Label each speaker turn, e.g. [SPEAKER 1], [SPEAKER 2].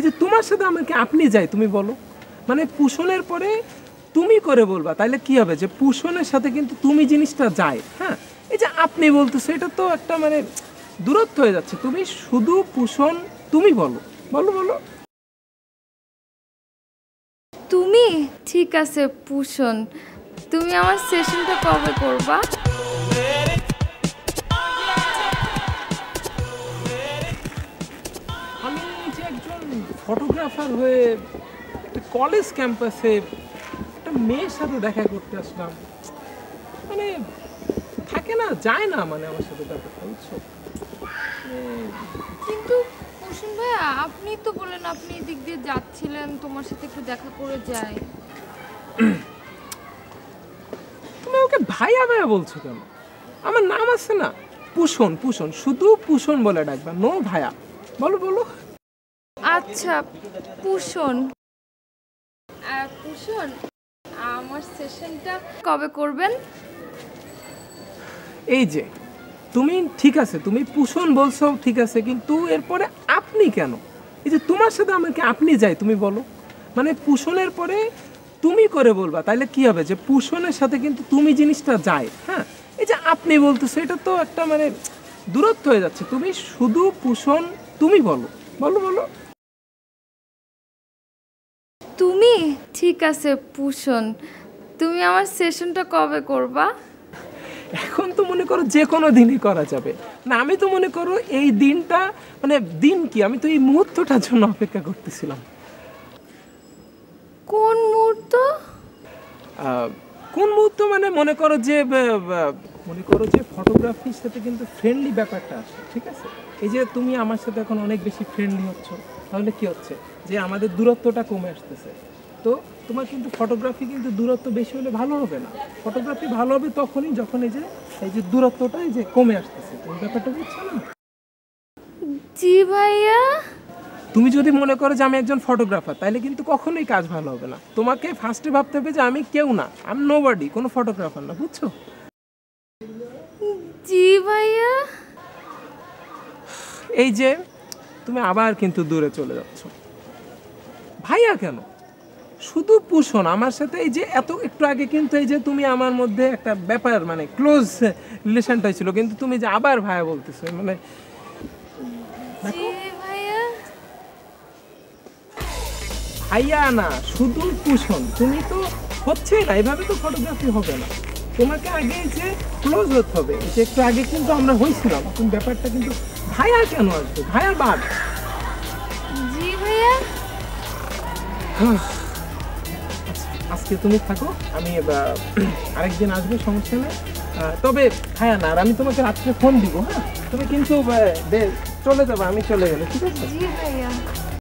[SPEAKER 1] যে তোমার সাথে আমাকে আপনি যাই তুমি বলো, মানে পুষণের পরে তুমি করে বলবা, তাইলে কি হবে যে পুষণের সাথে কিন্তু তুমি জিনিসটা যায়। হ্যাঁ, এই যে আপনি বলতেছো এটা তো একটা মানে দূরত্ব হয়ে যাচ্ছে। তুমি শুধু পুষণ তুমি বলো, বলো বলো।
[SPEAKER 2] তুমি ঠিক আছে পুষণ, তুমি আমার সেশনটা কবে করবা?
[SPEAKER 1] আমি যে একজন ফটোগ্রাফার হয়ে একটা কলেজ ক্যাম্পাসে একটা মেয়ের সাথে দেখা করতে আসলাম, মানে থাকে না, যায় না মানে আমার সাথে ব্যাপারটা, বুঝছো?
[SPEAKER 2] কিন্তু পুষণ ভাইয়া আপনি তো বলেন আপনি এদিক দিয়ে যাচ্ছিলেন, তোমার সাথে একটু দেখা করে যাই।
[SPEAKER 1] তুমি ওকে ভাইয়া ভাইয়া বলছো কেন? আমার নাম আছে না, পুষণ, পুষণ, শুধু পুষণ বলে ডাকবা, নো ভাইয়া। বলো বলো।
[SPEAKER 2] আচ্ছা পুষণ, পুষণ আমার সেশনটা কবে করবেন?
[SPEAKER 1] এই যে তুমি ঠিক আছে, তুমি পুষণ বলছো ঠিক আছে, কিন্তু এরপরে আপনি কেন? এই যে তোমার সাথে আমাকে আপনি যাই তুমি বলো, মানে পুষণের পরে তুমি করে বলবা, তাইলে কি হবে যে পুষণের সাথে কিন্তু তুমি জিনিসটা যায়। হ্যাঁ, এই যে আপনি বলতেছো এটা তো একটা মানে দূরত্ব হয়ে যাচ্ছে। তুমি শুধু পুষণ তুমি বলো, বলো বলো।
[SPEAKER 2] তুমি ঠিক আছে পুষণ, তুমি আমার সেশনটা কবে করবা?
[SPEAKER 1] এখন তো মনে করো যে কোনো দিনই করা যাবে না, আমি তো মনে করো এই দিনটা মানে দিন কি, আমি তো এই মুহূর্তটার জন্য অপেক্ষা করতেছিলাম।
[SPEAKER 2] কোন মুহূর্ত?
[SPEAKER 1] কোন মুহূর্ত মানে মনে করো যে মনে করো যে ফটোগ্রাফির সাথে কিন্তু ফ্রেন্ডলি ব্যাপারটা আসে, ঠিক আছে? এই যে তুমি আমার সাথে এখন অনেক বেশি ফ্রেন্ডলি হচ্ছ, তাহলে কি হচ্ছে যে আমাদের দূরত্বটা কমে আসতেছে। তো তোমার কিন্তু ফটোগ্রাফি কিন্তু দূরত্ব বেশি হলে ভালো হবে না। ফটোগ্রাফি ভালো হবে তখনই যখন এই যে দূরত্বটা এই যে কমে আসতেছে। তুমি ব্যাপারটা বুঝছো না?
[SPEAKER 2] জি ভাইয়া।
[SPEAKER 1] তুমি যদি মনে করো যে আমি একজন ফটোগ্রাফার, তাহলে কিন্তু কখনোই কাজ ভালো হবে না। তোমাকে ফার্স্টে ভাবতে হবে যে আমি কেউ না, আমি নোবডি, কোনো ফটোগ্রাফার না, বুঝছো?
[SPEAKER 2] জি ভাইয়া।
[SPEAKER 1] এই যে তুমি আবার কিন্তু দূরে চলে যাচ্ছ। ভাইয়া কেন, শুধু পুষণ আমার সাথে। এই যে একটু আগে কিন্তু এই যে তুমি আমার মধ্যে একটা ব্যাপার মানে ক্লোজ রিলেশনটাই ছিল, কিন্তু তুমি যে আবার ভাইয়া বলতেছো, মানে
[SPEAKER 2] জি ভাইয়া।
[SPEAKER 1] ভাইয়া না, শুধু পুষণ। তুমি তো হচ্ছে না, এভাবে তো ফটোগ্রাফি হবে না। তোমাকে আগে যে ক্লোজ হতে হবে, যে একটু আগে কিন্তু আমরা হয়েছিলাম, তুমি ব্যাপারটা কিন্তু ভাইয়া কেন আসবে, ভাইয়া বাদ।
[SPEAKER 2] জি ভাইয়া।
[SPEAKER 1] আজকে তুমি থাকো, আমি আরেকদিন আসবো, সমস্যা নেই। তবে ভাইয়া না, আর আমি তোমাকে রাত্রে ফোন দিব। হ্যাঁ, তুমি কিন্তু চলে যাবে আমি চলে গেলে, ঠিক আছে?
[SPEAKER 2] জি ভাইয়া।